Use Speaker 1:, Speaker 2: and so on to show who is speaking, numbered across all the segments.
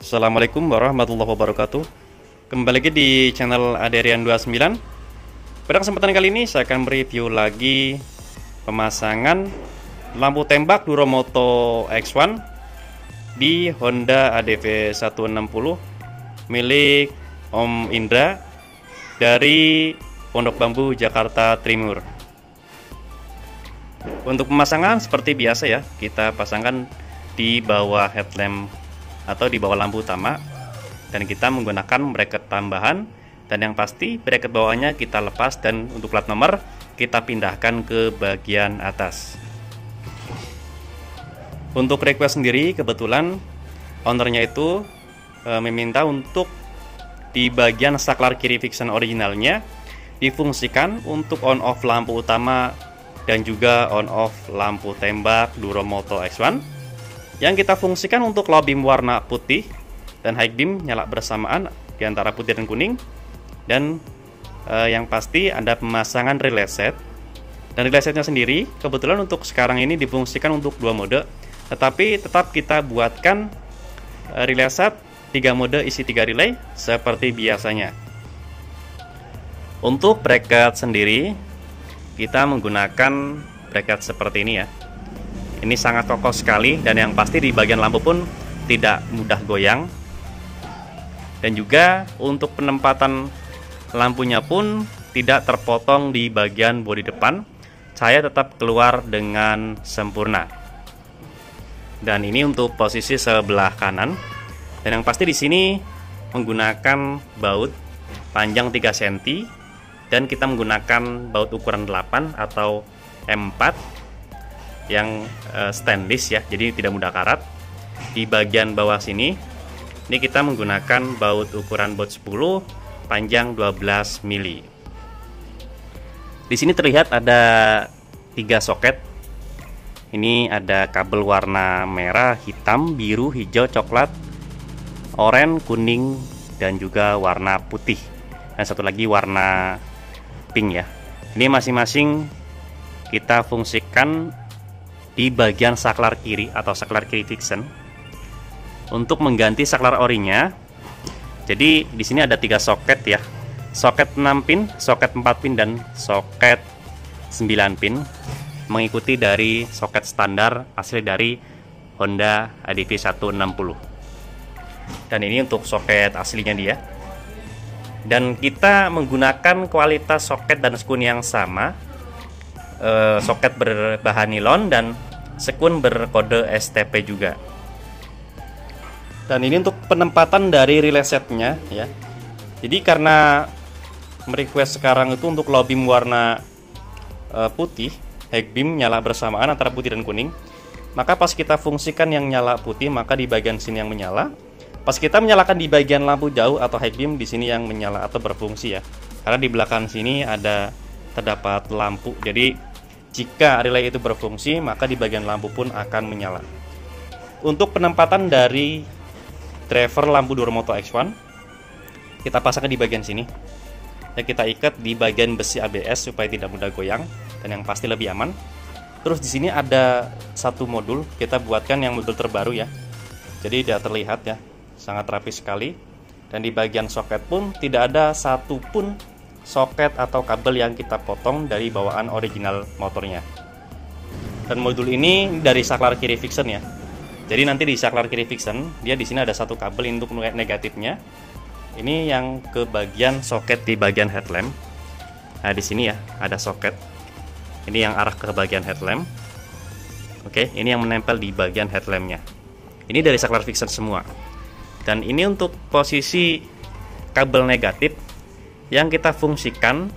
Speaker 1: Assalamualaikum warahmatullahi wabarakatuh. Kembali lagi di channel Aderian29. Pada kesempatan kali ini saya akan mereview lagi pemasangan lampu tembak Duromoto X1 di Honda ADV 160 milik Om Indra dari Pondok Bambu, Jakarta Timur. Untuk pemasangan seperti biasa ya, kita pasangkan di bawah headlamp atau di bawah lampu utama, dan kita menggunakan bracket tambahan, dan yang pasti bracket bawahnya kita lepas dan untuk plat nomor kita pindahkan ke bagian atas. Untuk request sendiri kebetulan ownernya itu meminta untuk di bagian saklar kiri fiction originalnya difungsikan untuk on off lampu utama dan juga on off lampu tembak Duromoto X1 yang kita fungsikan untuk low beam warna putih dan high beam nyala bersamaan di antara putih dan kuning. Dan yang pasti ada pemasangan relay set, dan relay setnya sendiri kebetulan untuk sekarang ini difungsikan untuk 2 mode, tetapi tetap kita buatkan relay set 3 mode isi 3 relay seperti biasanya. Untuk bracket sendiri kita menggunakan bracket seperti ini ya. Ini sangat kokoh sekali, dan yang pasti di bagian lampu pun tidak mudah goyang. Dan juga untuk penempatan lampunya pun tidak terpotong di bagian bodi depan, cahaya tetap keluar dengan sempurna. Dan ini untuk posisi sebelah kanan. Dan yang pasti di sini menggunakan baut panjang 3 cm, dan kita menggunakan baut ukuran 8 atau M4 yang stainless ya, jadi tidak mudah karat. Di bagian bawah sini ini kita menggunakan baut ukuran baut 10 panjang 12 mili. Di sini terlihat ada 3 soket. Ini ada kabel warna merah, hitam, biru, hijau, coklat, oranye, kuning, dan juga warna putih. Dan satu lagi warna pink ya. Ini masing-masing kita fungsikan di bagian saklar kiri atau saklar kiri fiction untuk mengganti saklar orinya. Jadi di sini ada 3 soket ya. Soket 6 pin, soket 4 pin, dan soket 9 pin, mengikuti dari soket standar asli dari Honda ADV 160. Dan ini untuk soket aslinya dia. Dan kita menggunakan kualitas soket dan sekun yang sama. Soket berbahan nilon dan sekun berkode STP juga. Dan ini untuk penempatan dari relay setnya ya. Jadi karena merequest sekarang itu untuk low beam warna putih, high beam nyala bersamaan antara putih dan kuning, maka pas kita fungsikan yang nyala putih, maka di bagian sini yang menyala. Pas kita menyalakan di bagian lampu jauh atau high beam, di sini yang menyala atau berfungsi ya. Karena di belakang sini terdapat lampu. Jadi jika relay itu berfungsi, maka di bagian lampu pun akan menyala. Untuk penempatan dari driver lampu Duromoto X1, kita pasangkan di bagian sini. Dan kita ikat di bagian besi ABS supaya tidak mudah goyang dan yang pasti lebih aman. Terus di sini ada satu modul, kita buatkan yang modul terbaru ya. Jadi tidak terlihat ya, sangat rapi sekali. Dan di bagian soket pun tidak ada satupun soket atau kabel yang kita potong dari bawaan original motornya. Dan modul ini dari saklar kiri fiction ya. Jadi nanti di saklar kiri fiction dia di sini ada satu kabel untuk negatifnya. Ini yang ke bagian soket di bagian headlamp. Nah di sini ya ada soket. Ini yang arah ke bagian headlamp. Oke, ini yang menempel di bagian headlampnya. Ini dari saklar fiction semua. Dan ini untuk posisi kabel negatif yang kita fungsikan,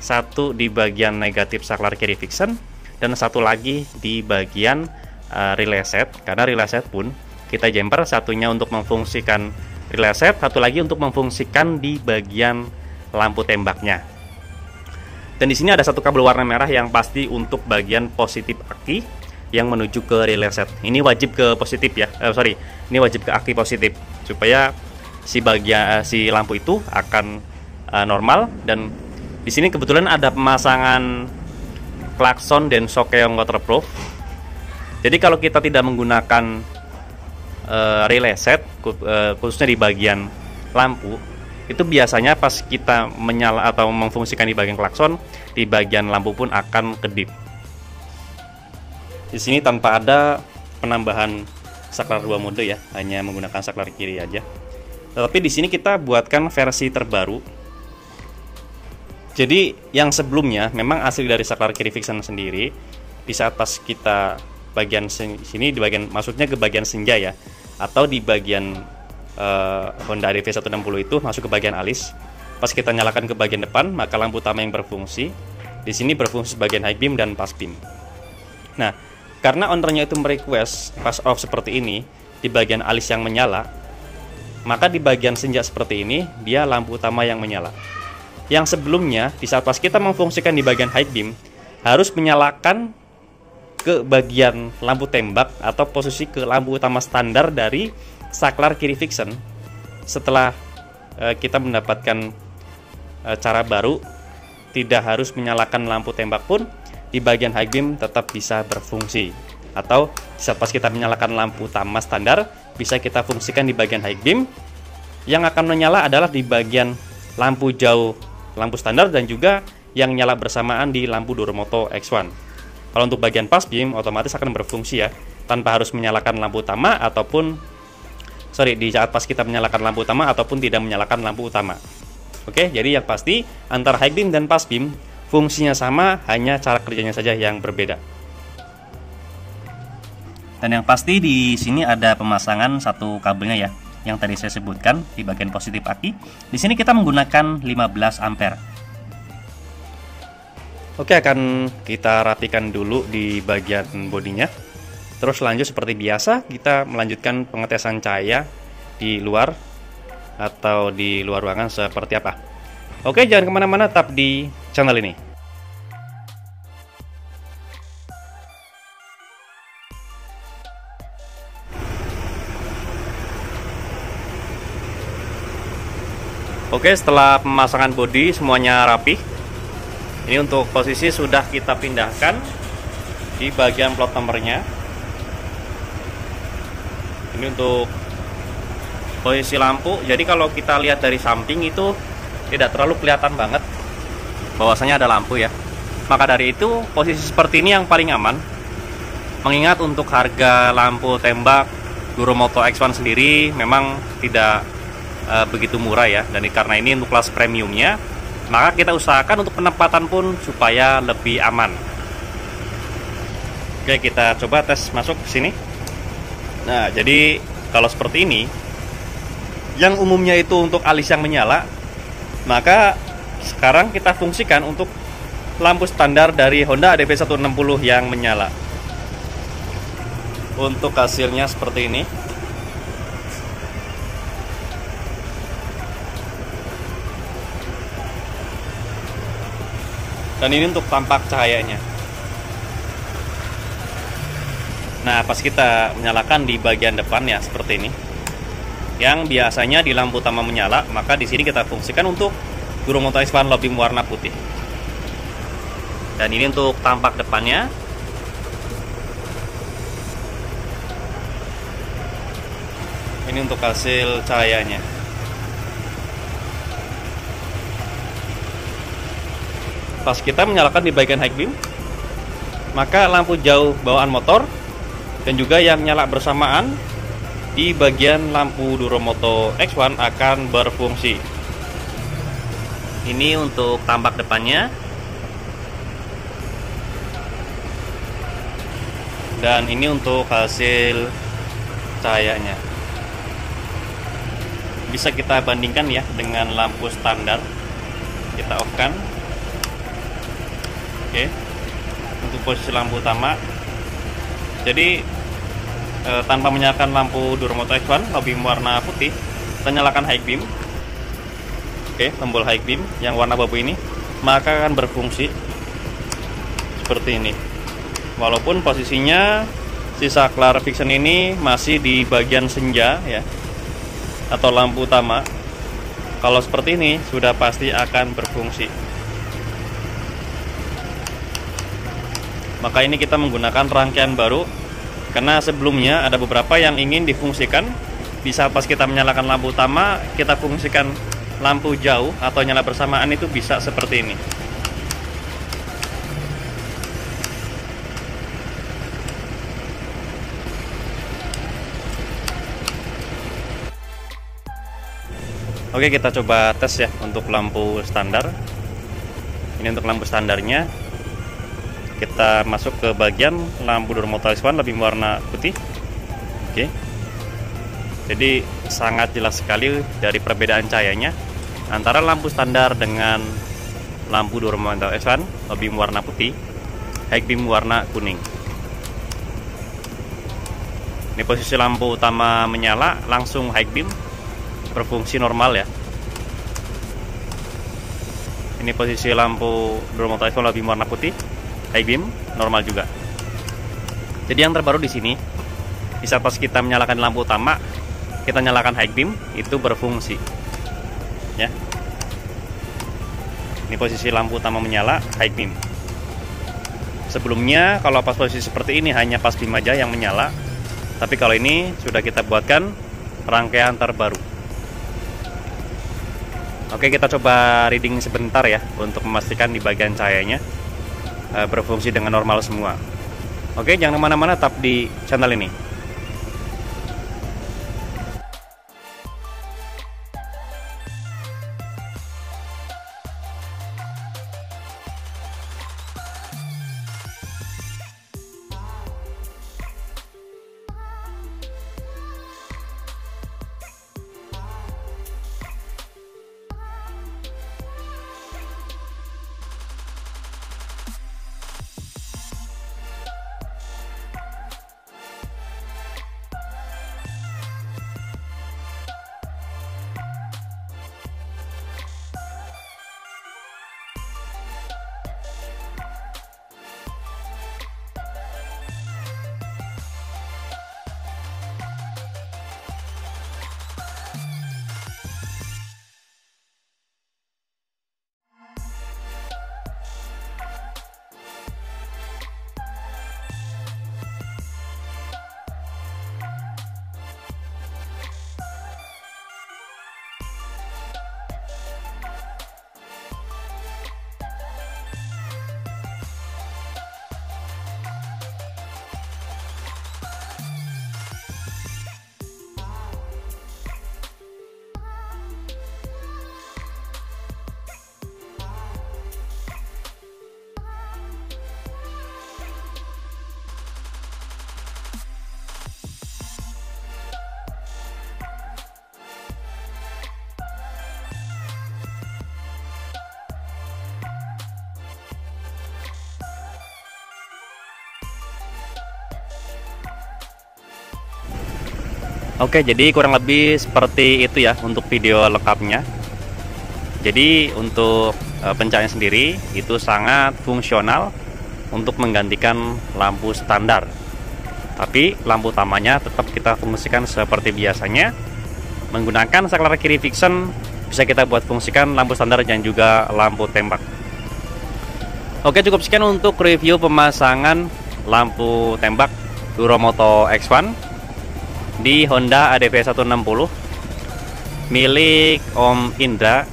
Speaker 1: satu di bagian negatif saklar kiri fiction dan satu lagi di bagian relay set. Karena relay set pun kita jumper, satunya untuk memfungsikan relay set, satu lagi untuk memfungsikan di bagian lampu tembaknya. Dan di sini ada satu kabel warna merah yang pasti untuk bagian positif aki yang menuju ke relay set. Ini wajib ke positif ya. Ini wajib ke aki positif supaya si lampu itu akan normal. Dan di sini kebetulan ada pemasangan klakson dan shock yang waterproof. Jadi kalau kita tidak menggunakan relay set, khususnya di bagian lampu, itu biasanya pas kita menyala atau memfungsikan di bagian klakson, di bagian lampu pun akan kedip. Di sini tanpa ada penambahan saklar 2 mode ya, hanya menggunakan saklar kiri aja. Tetapi di sini kita buatkan versi terbaru. Jadi yang sebelumnya memang asli dari saklar kiri Vixen sendiri. Di saat pas kita bagian sini, di bagian maksudnya ke bagian senja ya, atau di bagian Honda ADV160 itu masuk ke bagian alis. Pas kita nyalakan ke bagian depan, maka lampu utama yang berfungsi. Di sini berfungsi bagian high beam dan pass beam. Nah, karena ownernya itu merequest pass off seperti ini di bagian alis yang menyala, maka di bagian senja seperti ini dia lampu utama yang menyala. Yang sebelumnya di saat pas kita memfungsikan di bagian high beam harus menyalakan ke bagian lampu tembak atau posisi ke lampu utama standar dari saklar kiri Vixen. Setelah kita mendapatkan cara baru, tidak harus menyalakan lampu tembak pun di bagian high beam tetap bisa berfungsi. Atau saat pas kita menyalakan lampu utama standar, bisa kita fungsikan di bagian high beam. Yang akan menyala adalah di bagian lampu jauh, lampu standar, dan juga yang nyala bersamaan di lampu Duromoto X1. Kalau untuk bagian pass beam otomatis akan berfungsi ya, tanpa harus menyalakan lampu utama ataupun di saat pas kita menyalakan lampu utama ataupun tidak menyalakan lampu utama. Oke, jadi yang pasti antara high beam dan pass beam fungsinya sama, hanya cara kerjanya saja yang berbeda. Dan yang pasti di sini ada pemasangan satu kabelnya ya, yang tadi saya sebutkan di bagian positif aki. Di sini kita menggunakan 15 ampere. Oke, akan kita rapikan dulu di bagian bodinya. Terus lanjut seperti biasa, kita melanjutkan pengetesan cahaya di luar atau di luar ruangan seperti apa. Oke, jangan kemana-mana, tetap di channel ini. Oke, setelah pemasangan bodi semuanya rapi. Ini untuk posisi sudah kita pindahkan di bagian plot nomornya. Ini untuk posisi lampu. Jadi kalau kita lihat dari samping itu tidak terlalu kelihatan banget bahwasanya ada lampu ya. Maka dari itu posisi seperti ini yang paling aman. Mengingat untuk harga lampu tembak Duromoto X1 sendiri memang tidak begitu murah ya. Dan karena ini untuk kelas premiumnya, maka kita usahakan untuk penempatan pun supaya lebih aman. Oke, kita coba tes masuk ke sini. Nah, jadi kalau seperti ini, yang umumnya itu untuk alis yang menyala, maka sekarang kita fungsikan untuk lampu standar dari Honda ADV160 yang menyala. Untuk hasilnya seperti ini. Dan ini untuk tampak cahayanya. Nah, pas kita menyalakan di bagian depan ya seperti ini. Yang biasanya di lampu utama menyala, maka di sini kita fungsikan untuk Duromoto X1 low beam warna putih. Dan ini untuk tampak depannya. Ini untuk hasil cahayanya. Pas kita menyalakan di bagian high beam, maka lampu jauh bawaan motor dan juga yang nyala bersamaan di bagian lampu Duromoto X1 akan berfungsi. Ini untuk tampak depannya. Dan ini untuk hasil cahayanya. Bisa kita bandingkan ya dengan lampu standar. Kita off kan. Oke, untuk posisi lampu utama, jadi tanpa menyalakan lampu Duromoto X1 low beam warna putih, kita nyalakan high beam. Oke, tombol high beam yang warna abu ini, maka akan berfungsi seperti ini. Walaupun posisinya si saklar Vixen ini masih di bagian senja ya, atau lampu utama. Kalau seperti ini sudah pasti akan berfungsi. Maka ini kita menggunakan rangkaian baru Karena sebelumnya ada beberapa yang ingin difungsikan, bisa pas kita menyalakan lampu utama, kita fungsikan lampu jauh atau nyala bersamaan, itu bisa seperti ini. Oke, kita coba tes ya untuk lampu standar. Ini untuk lampu standarnya. Kita masuk ke bagian lampu Doro Moto X1 lebih warna putih. Oke. Jadi sangat jelas sekali dari perbedaan cahayanya antara lampu standar dengan lampu Doro Moto X1 lebih warna putih, high beam warna kuning. Ini posisi lampu utama menyala, langsung high beam berfungsi normal ya. Ini posisi lampu Doro Moto X1 lebih warna putih, high beam normal juga. Jadi yang terbaru di sini, di saat pas kita menyalakan lampu utama, kita nyalakan high beam, itu berfungsi. Ya. Ini posisi lampu utama menyala, high beam. Sebelumnya kalau pas posisi seperti ini hanya pas beam aja yang menyala, tapi kalau ini sudah kita buatkan rangkaian terbaru. Oke, kita coba reading sebentar ya untuk memastikan di bagian cahayanya berfungsi dengan normal semua. Oke, jangan kemana-mana, tetap di channel ini. Oke, jadi kurang lebih seperti itu ya untuk video lengkapnya. Jadi untuk pencahayaan sendiri itu sangat fungsional untuk menggantikan lampu standar. Tapi lampu utamanya tetap kita fungsikan seperti biasanya. Menggunakan saklar kiri Vixen bisa kita buat fungsikan lampu standar dan juga lampu tembak. Oke, cukup sekian untuk review pemasangan lampu tembak Doro Moto X1 di Honda ADV 160 milik Om Indra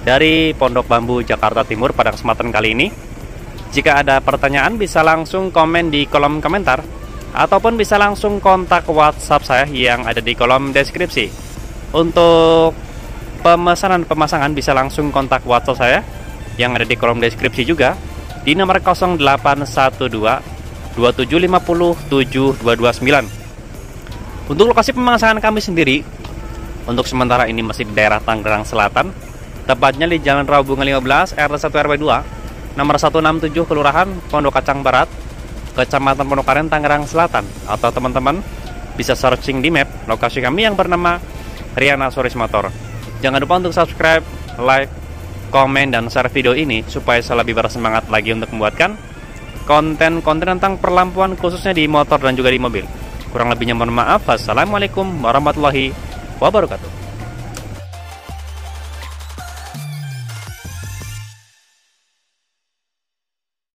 Speaker 1: dari Pondok Bambu, Jakarta Timur pada kesempatan kali ini. Jika ada pertanyaan bisa langsung komen di kolom komentar ataupun bisa langsung kontak WhatsApp saya yang ada di kolom deskripsi. Untuk pemesanan pemasangan bisa langsung kontak WhatsApp saya yang ada di kolom deskripsi juga di nomor 0812 2750 7229. Untuk lokasi pemasangan kami sendiri untuk sementara ini masih di daerah Tangerang Selatan, tepatnya di Jalan Raubungan 15 RT 1 RW 2 nomor 167 Kelurahan Pondok Kacang Barat, Kecamatan Pondokaren, Tangerang Selatan. Atau teman-teman bisa searching di map lokasi kami yang bernama Riana Soris Motor. Jangan lupa untuk subscribe, like, komen, dan share video ini supaya saya lebih bersemangat lagi untuk membuatkan konten-konten tentang perlampuan khususnya di motor dan juga di mobil. Kurang lebihnya mohon maaf. Wassalamualaikum warahmatullahi wabarakatuh.